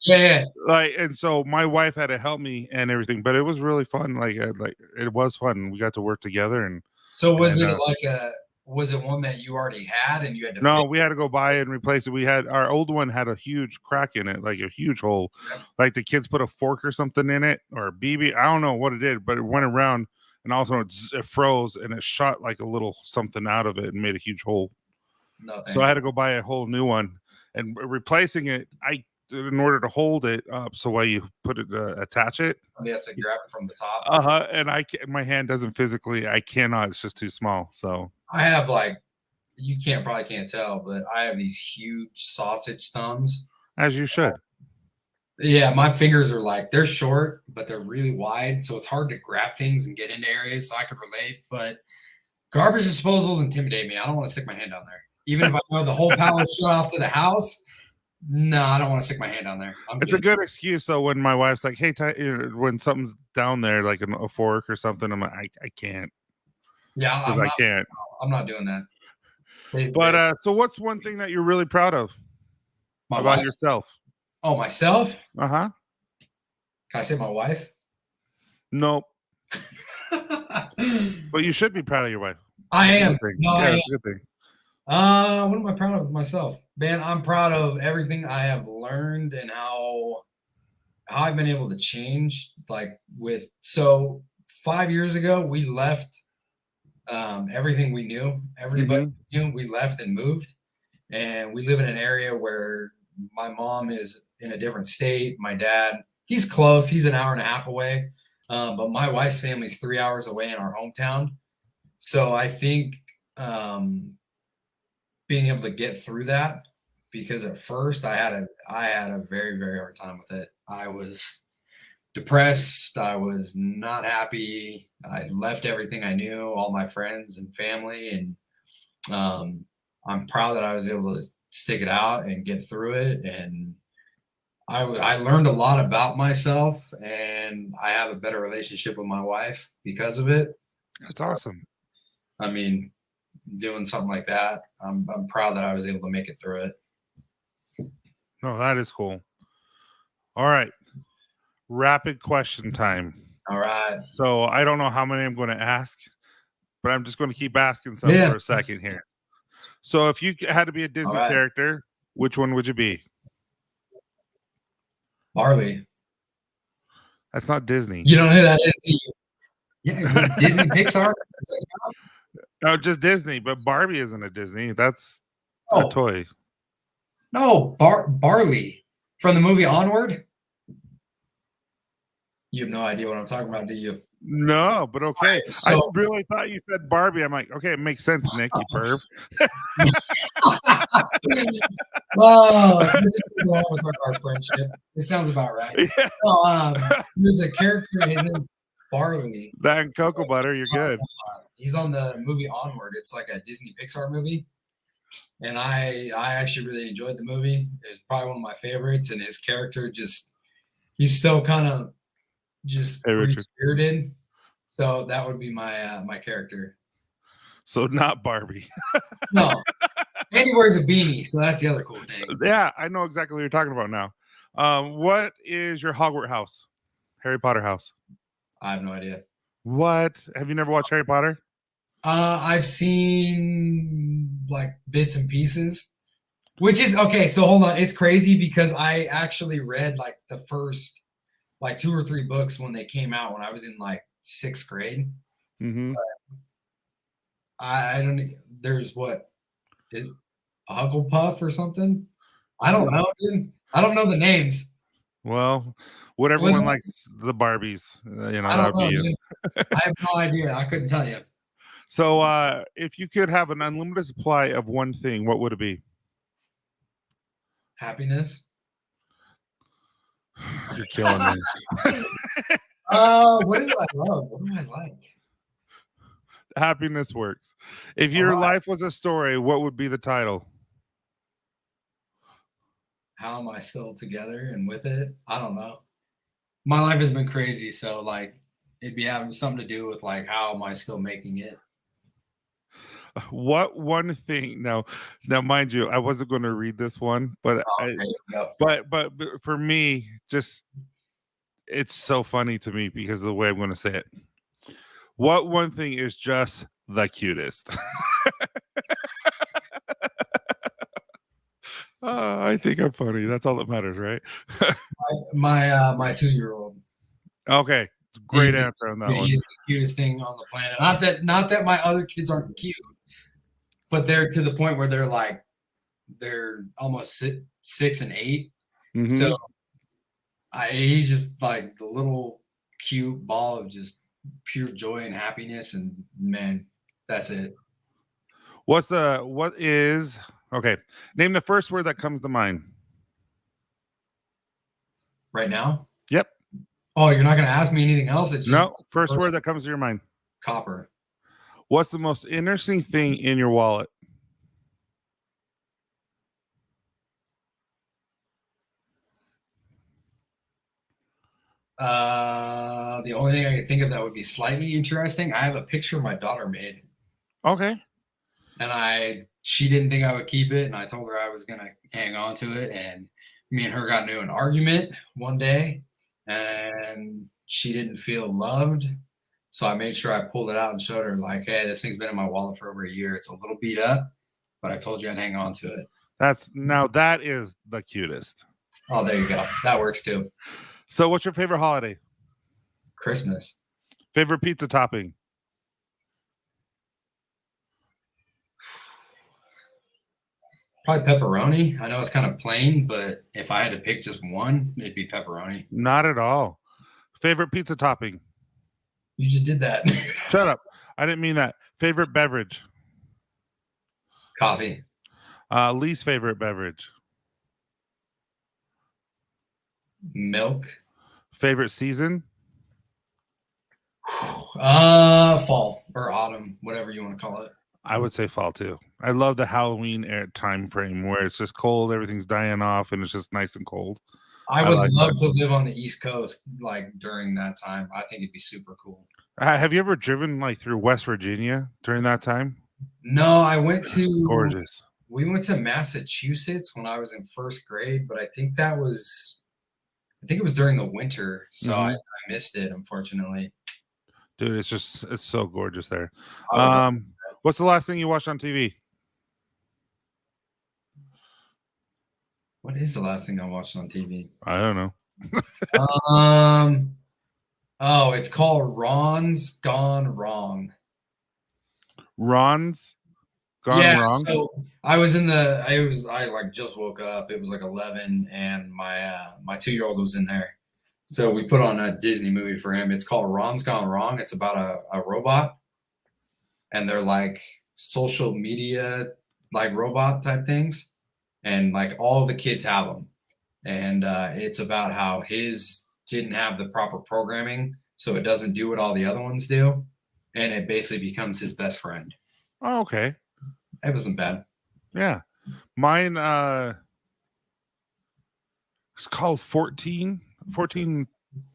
Yeah. Like, and so my wife had to help me and everything, but it was really fun. Like it was fun. We got to work together. And so was it one that you already had and you had to? No, we had to go buy it and replace it. We had our old one had a huge crack in it, like a huge hole. Like the kids put a fork or something in it, or a BB. I don't know what it did, but it went around. And also it froze and it shot like a little something out of it and made a huge hole. So I had to go buy a whole new one, and replacing it, in order to hold it up, so while you put it, attach it. He has to grab it from the top. And my hand doesn't physically, I cannot, it's just too small. So I have like, you probably can't tell, but I have these huge sausage thumbs. As you should. Yeah, my fingers are like, they're short, but they're really wide. So it's hard to grab things and get into areas. So I could relate. But garbage disposals intimidate me. I don't want to stick my hand down there. Even if I know the whole pallet shut off to the house. No, I don't want to stick my hand down there. It's a good excuse. So when my wife's like, hey, when something's down there, like a fork or something, I'm like, I can't. Yeah, I can't. I'm not doing that. But so what's one thing that you're really proud of my about wife? yourself? Oh, myself? Uh-huh. Can I say my wife? Nope. But you should be proud of your wife. I It's a am. good thing. No, I Yeah, am. it's a good thing. What am I proud of myself? Man, I'm proud of everything I have learned and how I've been able to change. So 5 years ago, we left everything we knew. Everybody knew. We left and moved. And we live in an area where my mom is in a different state. My dad, he's close. He's an hour and a half away. But my wife's family's 3 hours away in our hometown. So I think being able to get through that, because at first I had a very, very hard time with it. I was depressed. I was not happy. I left everything I knew, all my friends and family, and I'm proud that I was able to stick it out and get through it. And I learned a lot about myself, and I have a better relationship with my wife because of it. That's awesome. I mean, doing something like that, I'm proud that I was able to make it through it. No, that is cool. All right. Rapid question time. All right. So I don't know how many I'm going to ask, but I'm just going to keep asking some for a second here. So if you had to be a Disney character, which one would you be? Barley. That's not Disney. You don't know who that is? Yeah, Disney Pixar. No, just Disney, but Barbie isn't a Disney. That's a toy. No, Barley from the movie Onward. You have no idea what I'm talking about, do you? No, but okay. Right, so, I really thought you said Barbie. I'm like, okay, it makes sense, Nick, you perv. Our friendship. It sounds about right. Yeah. Well, there's a character, his name Barley. That and Cocoa Butter, you're good. He's on the movie Onward. It's like a Disney Pixar movie. And I actually really enjoyed the movie. It's probably one of my favorites. And his character he's so kind of just free-spirited. So that would be my my character. So not Barbie. No. And he wears a beanie, so that's the other cool thing. Yeah, I know exactly what you're talking about now. What is your Hogwarts house? Harry Potter house? I have no idea. What? Have you never watched Harry Potter? I've seen like bits and pieces, which is okay. So hold on, it's crazy because I actually read like the first like 2 or 3 books when they came out when I was in like 6th grade. Mm-hmm. I don't. There's what is Hugglepuff or something? I don't know, dude. I don't know the names. Well, what everyone likes the Barbies, that would be you. I have no idea. I couldn't tell you. So, if you could have an unlimited supply of one thing, what would it be? Happiness. You're killing me. What is it I love? What do I like? Happiness works. If your life was a story, what would be the title? How am I still together and with it? I don't know. My life has been crazy, so like it'd be having something to do with like how am I still making it? What one thing? Now, mind you, I wasn't going to read this one, but but for me, just it's so funny to me because of the way I'm going to say it. What one thing is just the cutest? I think I'm funny. That's all that matters, right? my 2-year-old. Okay, great answer on that one. He's the cutest thing on the planet. Not that my other kids aren't cute, but they're to the point where they're almost 6 and 8. Mm-hmm. So he's just like the little cute ball of just pure joy and happiness, and man, that's it. Okay, name the first word that comes to mind right now. Yep. Oh, you're not going to ask me anything else? It's just no, first word that comes to your mind. Copper. What's the most interesting thing in your wallet? The only thing I can think of that would be slightly interesting, I have a picture my daughter made. Okay. and she didn't think I would keep it, and I told her I was gonna hang on to it, and me and her got into an argument one day, and she didn't feel loved. So I made sure I pulled it out and showed her, like, hey, this thing's been in my wallet for over a year. It's a little beat up, but I told you I'd hang on to it. That is the cutest. Oh, there you go. That works too. So what's your favorite holiday? Christmas. Favorite pizza topping? Probably pepperoni. I know it's kind of plain, but if I had to pick just one, it'd be pepperoni. Not at all. Favorite pizza topping? You just did that. Shut up. I didn't mean that. Favorite beverage? Coffee. Least favorite beverage? Milk. Favorite season? Fall or autumn, whatever you want to call it. I would say fall too. I love the Halloween time frame where it's just cold, everything's dying off, and it's just nice and cold. I would love to live on the East Coast like during that time. I think it'd be super cool. Have you ever driven like through West Virginia during that time? No, I went to Gorgeous. We went to Massachusetts when I was in first grade, but I think it was during the winter, so I missed it, unfortunately. Dude, it's so gorgeous there. I What's the last thing you watched on TV? What is the last thing I watched on TV? I don't know. Oh, it's called Ron's Gone Wrong. Ron's Gone Wrong? So I like just woke up. It was like 11, and my 2-year-old was in there. So we put on a Disney movie for him. It's called Ron's Gone Wrong. It's about a robot, and they're like social media like robot type things, and like all the kids have them. And it's about how his didn't have the proper programming, so it doesn't do what all the other ones do, and it basically becomes his best friend. Oh, okay. It wasn't bad. Yeah. Mine it's called 14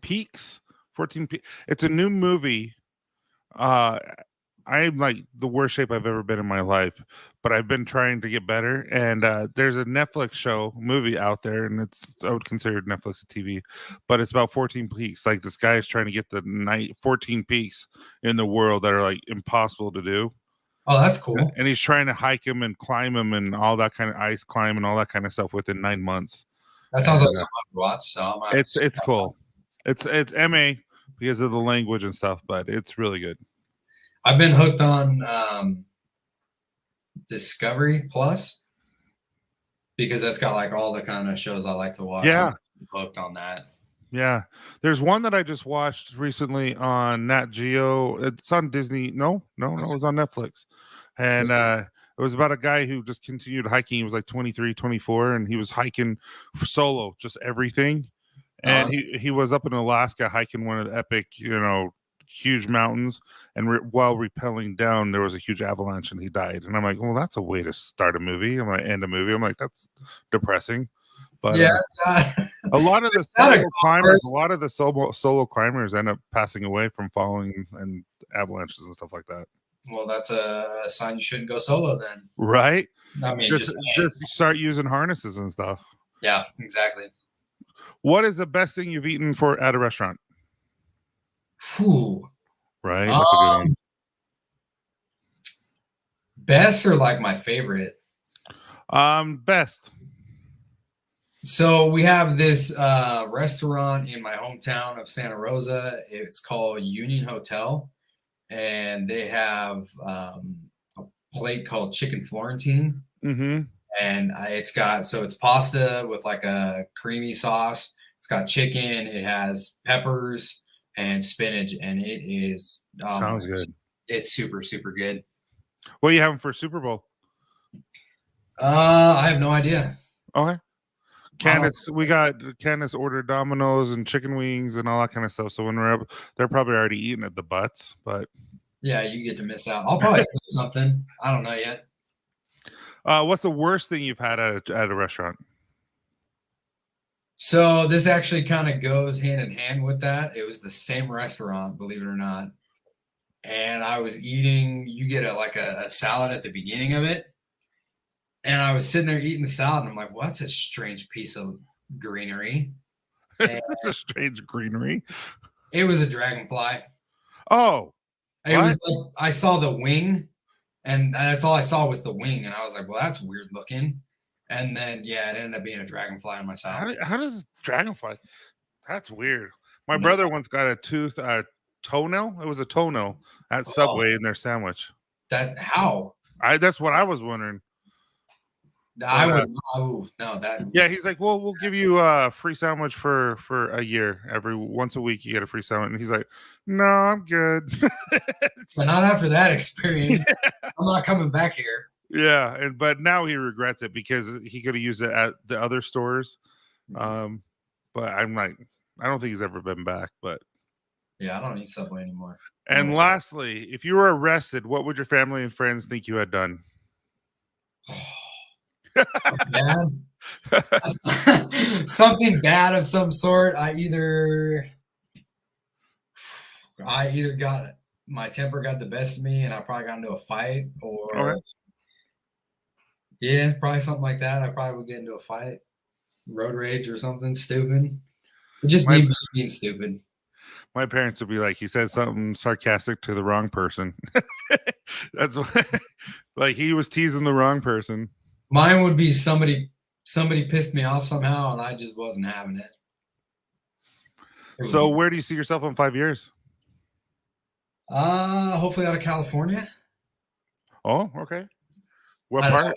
Peaks. 14 Peaks. It's a new movie. I'm like the worst shape I've ever been in my life, but I've been trying to get better. And there's a Netflix movie out there, and I would consider Netflix a TV, but it's about 14 peaks. Like this guy is trying to get the 14 peaks in the world that are like impossible to do. Oh, that's cool. And he's trying to hike them and climb them and all that kind of ice climb and all that kind of stuff within 9 months. That sounds like something I'd watch. So it's cool. It's MA because of the language and stuff, but it's really good. I've been hooked on Discovery Plus because that's got like all the kind of shows I like to watch. Yeah, I'm hooked on that. Yeah, there's one that I just watched recently on Nat Geo. It's on Disney. No, it was on Netflix, and it was about a guy who just continued hiking. He was like 23, 24, and he was hiking solo, just everything. And he was up in Alaska hiking one of the epic, huge mountains, and while rappelling down, there was a huge avalanche, and he died. And I'm like, well, that's a way to start a movie. I'm going to end a movie. I'm like, that's depressing. But yeah, a lot of the solo climbers end up passing away from falling and avalanches and stuff like that. Well, that's a sign you shouldn't go solo then. Right? I mean, just start using harnesses and stuff. Yeah, exactly. What is the best thing you've eaten at a restaurant? Whew. Right? That's a good one. Best or like my favorite? Best. So we have this restaurant in my hometown of Santa Rosa. It's called Union Hotel, and they have a plate called chicken Florentine. Mm-hmm. And it's pasta with like a creamy sauce. It's got chicken. It has peppers and spinach, and it is sounds good. It's super, super good. What are you having for Super Bowl? I have no idea. Okay. Candace ordered Domino's and chicken wings and all that kind of stuff. So when we're up, they're probably already eating at the butts, but yeah, you get to miss out. I'll probably cook something. I don't know yet. What's the worst thing you've had at a restaurant? So this actually kind of goes hand in hand with that. It was the same restaurant, believe it or not. and I was eating. You get a salad at the beginning of it, and I was sitting there eating the salad, and I'm like, "Well, that's a strange piece of greenery." And It's a strange greenery. it was a dragonfly. Oh, It what? was like I saw the wing, and that's all I saw was the wing, and I was like, "Well, that's weird looking." And then yeah, it ended up being a dragonfly on my salad. How does dragonfly? That's weird. My Yeah. brother once got a toenail. It was a toenail at Subway in their sandwich. That how That's what I was wondering. I But, would oh no that Yeah, he's like, well, we'll give you a free sandwich for a year. Every once a week, you get a free sandwich. And he's like, no, I'm good. but not after that experience. I'm not coming back here. Yeah, but now he regrets it because he could have used it at the other stores. Mm-hmm. But I'm like, I don't think he's ever been back. But Yeah, I don't eat Subway anymore. and No. lastly, if you were arrested, what would your family and friends think you had done? Something bad. Something bad of some sort. I either got my temper got the best of me and I probably got into a fight, or Okay. yeah, probably something like that. I probably would get into a fight, road rage or something stupid. Just My- me being stupid. My parents would be like, he said something sarcastic to the wrong person. That's what, like he was teasing the wrong person. Mine would be somebody pissed me off somehow and I just wasn't having it. So where do you see yourself in 5 years? Hopefully out of California. Oh, okay. What I don't part?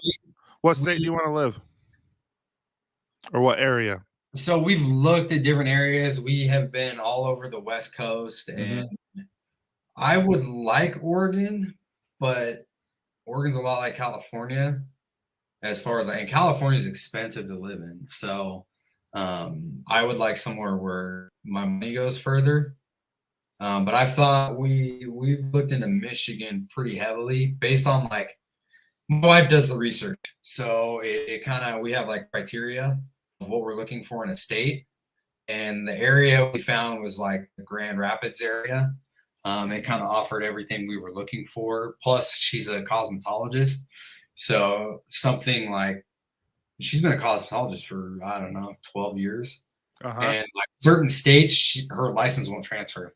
What state do you want to live? Or what area? So we've looked at different areas. We have been all over the West Coast, and I would like Oregon, but Oregon's a lot like California as far as and California is expensive to live in. So I would like somewhere where my money goes further. But I thought we've looked into Michigan pretty heavily based on like my wife does the research. So it kind of we have like criteria of what we're looking for in a state. And the area we found was like the Grand Rapids area. It kind of offered everything we were looking for. Plus, she's a cosmetologist. So something like she's been a cosmetologist for, I don't know, 12 years. And like certain states, her license won't transfer.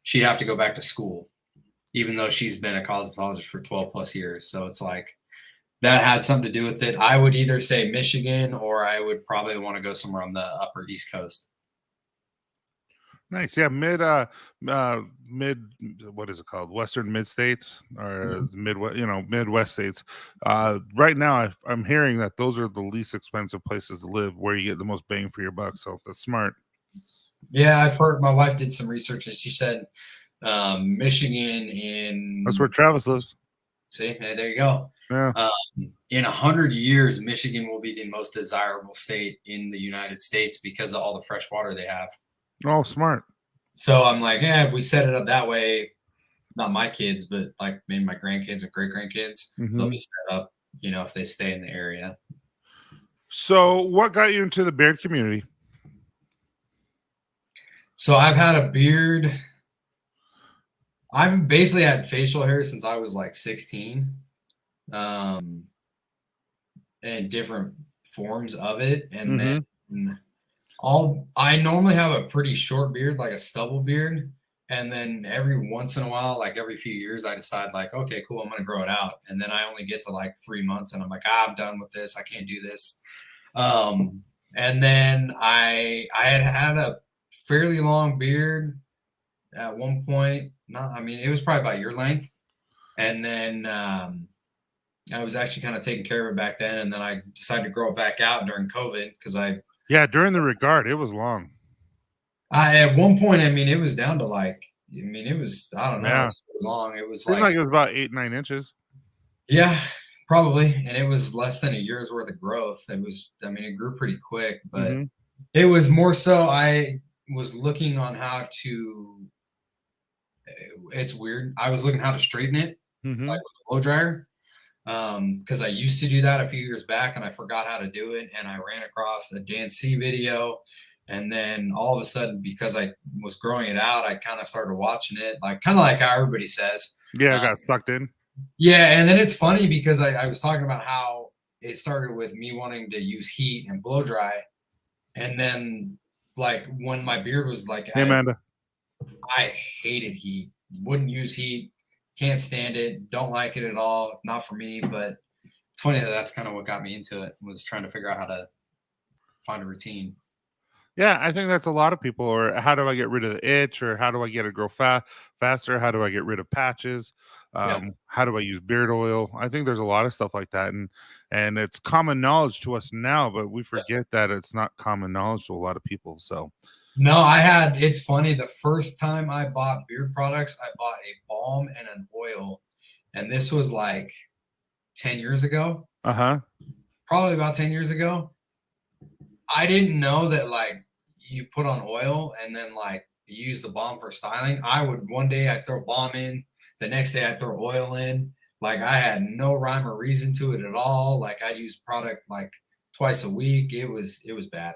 She'd have to go back to school, even though she's been a cosmetologist for 12 plus years. So it's like, that had something to do with it. I would either say Michigan or I would probably want to go somewhere on the upper East Coast. Nice. Yeah, mid what is it called? Western mid states or Midwest, Midwest states. Right now I'm hearing that those are the least expensive places to live where you get the most bang for your buck. So that's smart. Yeah, I've heard my wife did some research and she said Michigan in That's where Travis lives. See, hey, there you go. Yeah. In 100 years, Michigan will be the most desirable state in the United States because of all the fresh water they have. Oh, smart. So I'm like, yeah, if we set it up that way, not my kids, but like maybe my grandkids or great grandkids, they'll be set up, if they stay in the area. So what got you into the beard community? So I've had a beard. I've basically had facial hair since I was like 16. And different forms of it. And then I normally have a pretty short beard, like a stubble beard. And then every once in a while, like every few years, I decide like, okay, cool, I'm going to grow it out. And then I only get to like 3 months and I'm like, I'm done with this. I can't do this. And then I had a fairly long beard at one point. It was probably about your length. And then, I was actually kind of taking care of it back then, and then I decided to grow it back out during COVID because during the regard, it was long. At one point, it was down to like, it was, I don't know, it was so long. It was like it was about 8-9 inches. Yeah, probably, and it was less than a year's worth of growth. It was, it grew pretty quick, but it was more so I was looking on how to. It's weird. I was looking how to straighten it, like with a blow dryer. Because I used to do that a few years back and I forgot how to do it, and I ran across a Dan C video And then all of a sudden, because I was growing it out, I kind of started watching it, like kind of like how everybody says. Yeah, I got sucked in. Yeah, and then it's funny because I was talking about how it started with me wanting to use heat and blow dry, and then like when my beard was like Hey, at its, Amanda. I hated heat, wouldn't use heat, can't stand it, don't like it at all, not for me. But it's funny that that's kind of what got me into it, was trying to figure out how to find a routine. Yeah, I think that's a lot of people. Or how do I get rid of the itch? Or how do I get it grow faster? How do I get rid of patches? Yeah. How do I use beard oil? I think there's a lot of stuff like that, and it's common knowledge to us now, but we forget that it's not common knowledge to a lot of people. So, No, it's funny. The first time I bought beard products, I bought a balm and an oil. And this was like 10 years ago, probably about 10 years ago. I didn't know that like you put on oil and then like you use the balm for styling. I would one day I'd throw balm in, the next day I'd throw oil in. Like I had no rhyme or reason to it at all. Like I'd use product like twice a week. It was bad.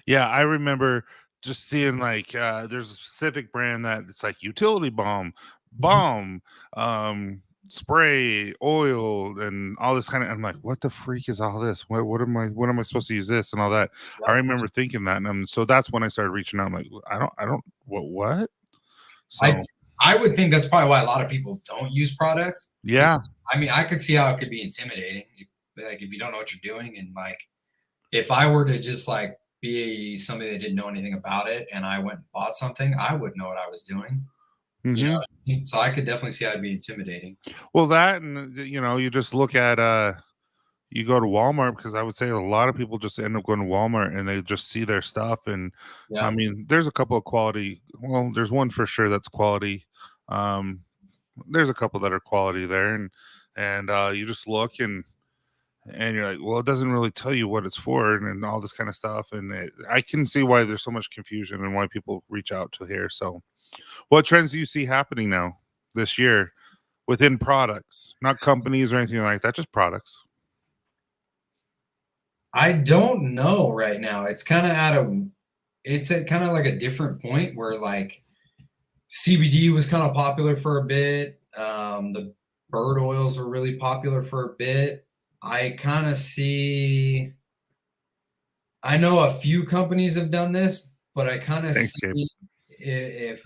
yeah, I remember just seeing like there's a specific brand that it's like utility balm, spray, oil, and all this kind of. I'm like, what the freak is all this? What am I supposed to use this and all that? I remember thinking that, and so that's when I started reaching out. I'm like, I don't, what? So I would think that's probably why a lot of people don't use products. yeah, I mean, I could see how it could be intimidating, like if you don't know what you're doing, and like if I were to just like be somebody that didn't know anything about it, and I went and bought something, I would know what I was doing. You know what I mean? So I could definitely see how it'd be intimidating. well, that and you just look at you go to Walmart, because I would say a lot of people just end up going to Walmart and they just see their stuff. And Yeah. I mean, there's a couple of quality. Well, there's one for sure that's quality. Um, there's a couple that are quality there, and you just look and you're like, well, it doesn't really tell you what it's for and all this kind of stuff. And I can see why there's so much confusion and why people reach out to here. So, what trends do you see happening now this year within products, not companies or anything like that, just products? I don't know right now. It's at kind of like a different point where like CBD was kind of popular for a bit. The bird oils were really popular for a bit. I kind of see, I know a few companies have done this, but I kind of Thanks, Gabe. see if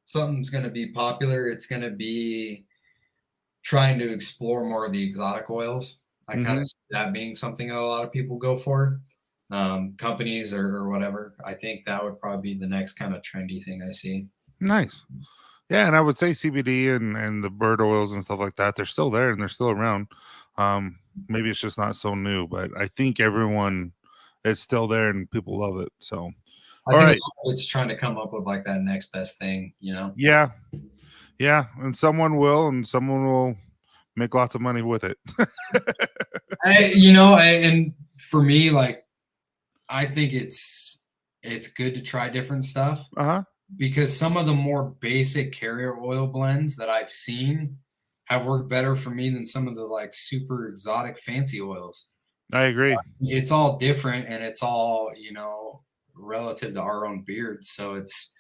something's going to be popular, it's going to be trying to explore more of the exotic oils. I kind of see that being something that a lot of people go for, companies or whatever. I think that would probably be the next kind of trendy thing I see. Nice. Yeah, and I would say CBD and the bird oils and stuff like that, they're still there and they're still around. Maybe it's just not so new, but I think everyone it's still there and people love it. So I all think right. it's trying to come up with like that next best thing, you know? Yeah. Yeah. And someone will make lots of money with it. And for me, like, I think it's good to try different stuff because some of the more basic carrier oil blends that I've seen have worked better for me than some of the like super exotic fancy oils. I agree. It's all different and it's all, relative to our own beards. So it's,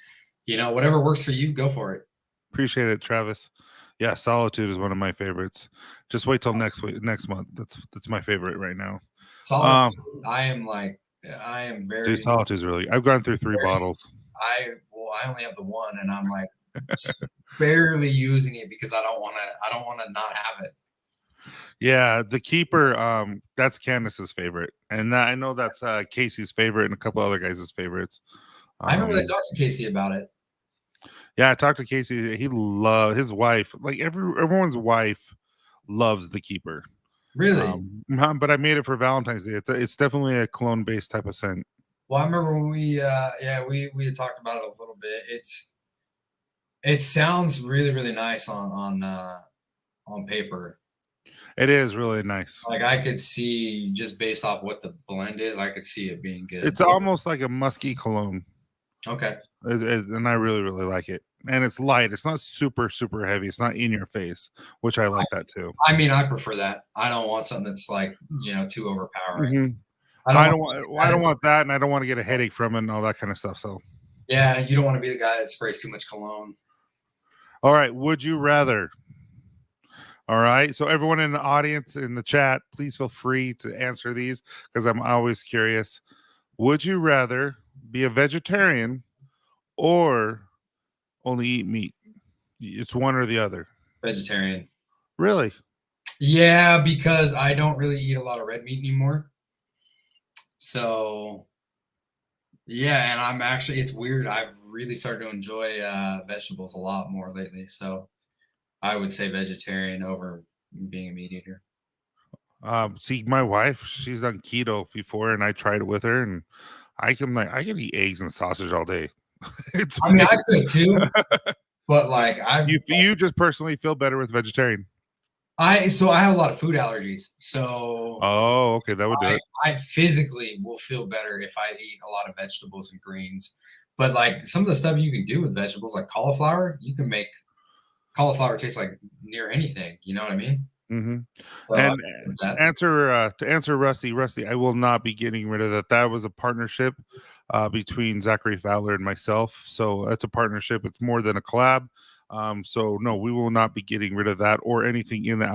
whatever works for you, go for it. Appreciate it, Travis. Yeah, Solitude is one of my favorites. Just wait till next month. That's my favorite right now. Solitude, I am very. Dude, Solitude is really. I've gone through 3 bottles. I only have the one, and I'm like barely using it because I don't want to not have it. Yeah, the Keeper. That's Candace's favorite, and I know that's Casey's favorite, and a couple other guys' favorites. I haven't really talked to Casey about it. Yeah, I talked to Casey. He loved his wife. Like everyone's wife loves the Keeper. Really? But I made it for Valentine's Day. It's definitely a cologne based type of scent. Well, I remember when we had talked about it a little bit. It sounds really, really nice on paper. It is really nice. Like I could see just based off what the blend is, I could see it being good. It's almost like a musky cologne. Okay. And I really, really like it. And it's light. It's not super, super heavy. It's not in your face, which I like that too. I mean, I prefer that. I don't want something that's like, too overpowering. I don't want that, and I don't want to get a headache from it and all that kind of stuff. So, Yeah, you don't want to be the guy that sprays too much cologne. all right. Would you rather? All right. So, everyone in the audience, in the chat, please feel free to answer these because I'm always curious. Would you rather be a vegetarian or only eat meat? It's one or the other. Vegetarian. Really? Yeah, because I don't really eat a lot of red meat anymore. So, yeah, and I'm actually, it's weird. I've really started to enjoy vegetables a lot more lately. So, I would say vegetarian over being a meat eater. See, my wife, she's done keto before, and I tried it with her, and I can eat eggs and sausage all day. It's I mean, I could too, but like you just personally feel better with vegetarian. I have a lot of food allergies. So Oh, okay, that would do it. I physically will feel better if I eat a lot of vegetables and greens. But like some of the stuff you can do with vegetables, like cauliflower, you can make cauliflower taste like near anything. You know what I mean? Mm-hmm. So And to answer Rusty, I will not be getting rid of that. That was a partnership between Zachary Fowler and myself. So that's a partnership. It's more than a collab. So no, we will not be getting rid of that or anything in the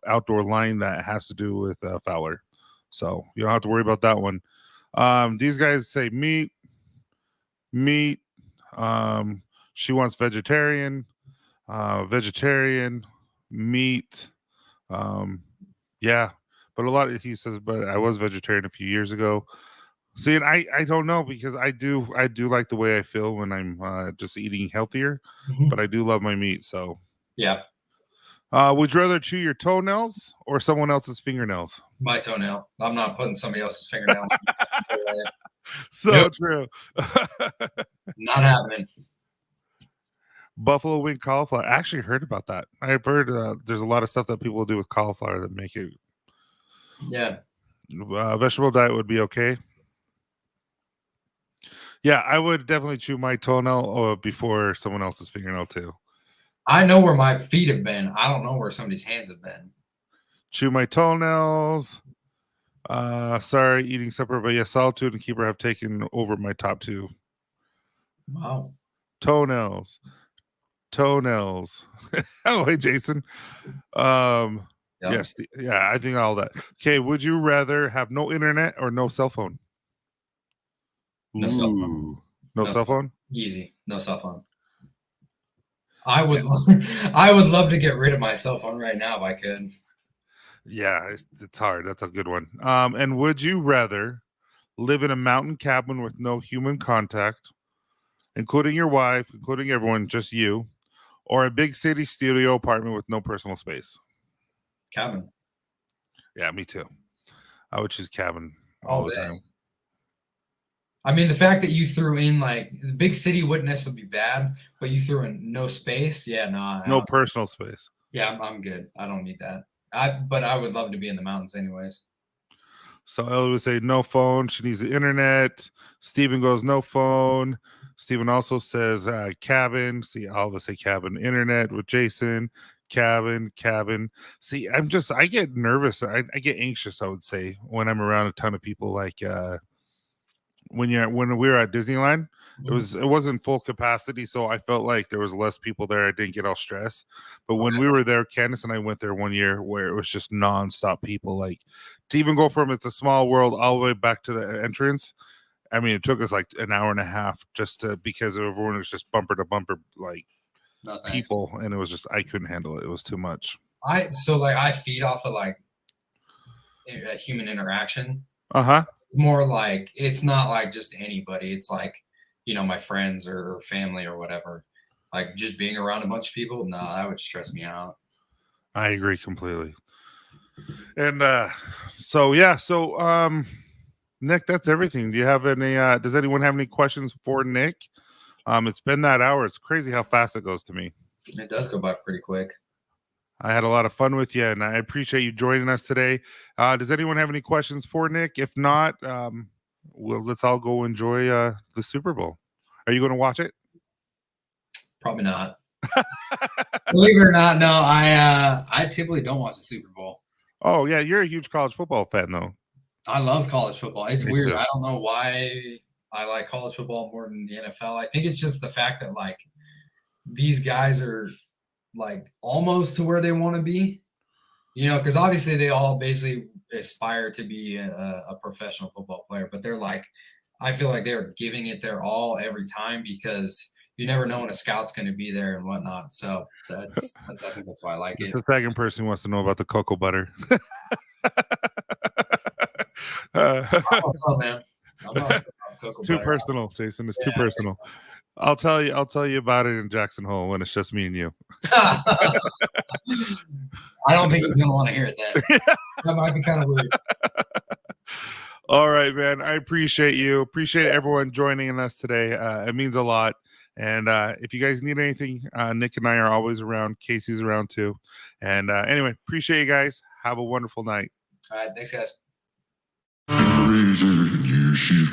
outdoor line that has to do with Fowler. So you don't have to worry about that one. These guys say meat. She wants vegetarian, meat. Yeah, but he says, but I was vegetarian a few years ago. See, and I don't know because I do like the way I feel when I'm just eating healthier, Mhm. but I do love my meat. So, Yeah, would you rather chew your toenails or someone else's fingernails? my toenail. I'm not putting somebody else's fingernail. So Yep. true. Not happening. Buffalo wing cauliflower. I actually heard about that. I've heard there's a lot of stuff that people do with cauliflower that make it. Yeah. Vegetable diet would be okay. Yeah, I would definitely chew my toenail before someone else's fingernail too. I know where my feet have been. I don't know where somebody's hands have been. Chew my toenails. Sorry, eating supper, but yes, solitude and keeper have taken over my top two. Wow. Toenails. Oh, hey, Jason. Yep. Yes, yeah, I think all that. Okay, would you rather have no internet or no cell phone? No cell phone. No cell phone? Easy. No cell phone. I would love to get rid of my cell phone right now if I could. Yeah, it's hard. That's a good one. And would you rather live in a mountain cabin with no human contact, including your wife, including everyone, just you, or a big city studio apartment with no personal space? Cabin. Yeah, me too. I would choose cabin All all the day. time. I mean, the fact that you threw in like the big city wouldn't necessarily be bad, but you threw in no space. Yeah, No personal space. Yeah, I'm good. I don't need that. But I would love to be in the mountains anyways. So Ellie would say no phone. She needs the internet. Steven goes no phone. Steven also says cabin. See, all of us say cabin. Internet with Jason. Cabin. See, I get nervous. I get anxious, I would say, when I'm around a ton of people. Like when we were at Disneyland, it wasn't full capacity, so I felt like there was less people there. I didn't get all stressed. But when we were there, Candace and I went there one year where it was just nonstop people. Like to even go from It's a Small World all the way back to the entrance. I mean, it took us like an hour and a half because everyone was just bumper to bumper like people, and it was just I couldn't handle it. It was too much. I feed off of like a human interaction. Uh-huh. More like it's not like just anybody. It's like, my friends or family or whatever. Like just being around a bunch of people, no, that would stress me out. I agree completely. And so Nick, that's everything. Do you have any does anyone have any questions for Nick? It's been that hour. It's crazy how fast it goes to me. It does go by pretty quick. I had a lot of fun with you, and I appreciate you joining us today. Does anyone have any questions for Nick? If not, let's all go enjoy the Super Bowl. Are you going to watch it? Probably not. Believe it or not, no. I typically don't watch the Super Bowl. Oh yeah, you're a huge college football fan, though. I love college football. It's Me weird. too. I don't know why I like college football more than the NFL. I think it's just the fact that like these guys are like almost to where they want to be, because obviously they all basically aspire to be a professional football player, but they're like, I feel like they're giving it their all every time because you never know when a scout's going to be there and whatnot. So that's I think that's why I like It's it. the second person who wants to know about the cocoa butter. Oh man, I'm not sure about cocoa It's too butter. personal, Jason. It's too Yeah. personal. I'll tell you about it in Jackson Hole when it's just me and you. I don't think he's going to want to hear it then. That might be kind of weird. All right, man. I appreciate you. Appreciate everyone joining us today. It means a lot. And if you guys need anything, Nick and I are always around. Casey's around too. And anyway, appreciate you guys. Have a wonderful night. All right, thanks, guys. Razor, you shoot.